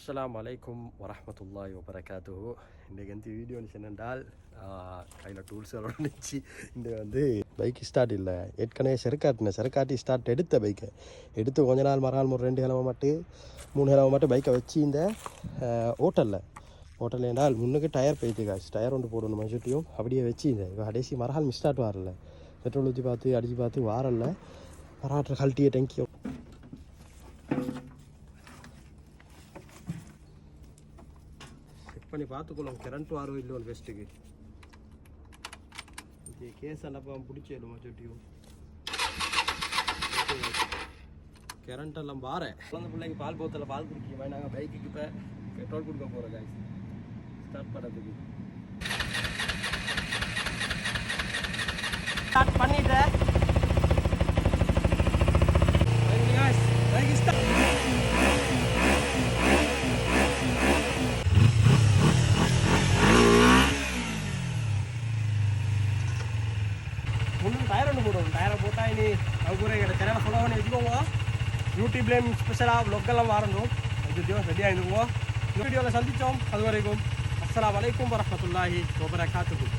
அஸ்ஸலாமு அலைக்கும் வரஹ்மத்துல்லாஹி வபரகாத்துஹு. இன்றைக்கு வந்து வீடியோ என்னென்றால் கையில் டூல்ஸோட இருந்துச்சு. இந்த வந்து பைக் ஸ்டார்ட் இல்லை, ஏற்கனவே செருக்காட்டி ஸ்டார்ட் எடுத்த பைக்கை எடுத்து கொஞ்ச நாள் மறுநாள் ஒரு 2 கிழமை மட்டும் 3 கிழமை மட்டும் பைக்கை வச்சு இந்த ஹோட்டல் என்றால் முன்னுக்கு டயர் போயிட்டு காசு டயர் ஒன்று போடணும் மசுட்டியும் அப்படியே வச்சு இந்த கடைசி மறுநாள் மிஸ்டார்ட் வரல, பெட்ரோல் ஊற்றி பார்த்து அடித்து பார்த்து வாரல மராற்ற கழட்டிய டேங்கியோ பண்ணி பார்த்துக்கணும். கரண்ட் வாரம் இல்லை ஒரு பெஸ்ட்டுக்கு கேஸ் அண்ணப்பா பிடிச்சிடுமா சொட்டியும் கரண்ட் எல்லாம் பாரு. குழந்தை பிள்ளைங்க பால் போத்தல பால் குடிக்க நாங்கள் பைக்குக்கு இப்போ பெட்ரோல் கொடுக்க போகிறோம் காய்ஸ் ஸ்டார்ட் பண்ணுறதுக்கு. ஸ்டார்ட் பண்ணிட்டேன். Bike start. டயர் ஒன்று போடுவோம். டயரை போட்டால் இனி அவங்க சேனலை ஃபாலோ பண்ணி வச்சுக்கோங்க. யூடியூப்லேயும் ஸ்பெஷலாக வ்ளாகெல்லாம் வரணும். ரெடியாக இருந்துக்குவோம். இந்த வீடியோவில் சந்தித்தோம். அது வரைக்கும் அஸ்ஸலாமு அலைக்கும் வரஹ்மத்துல்லாஹி வபரகாத்துஹு.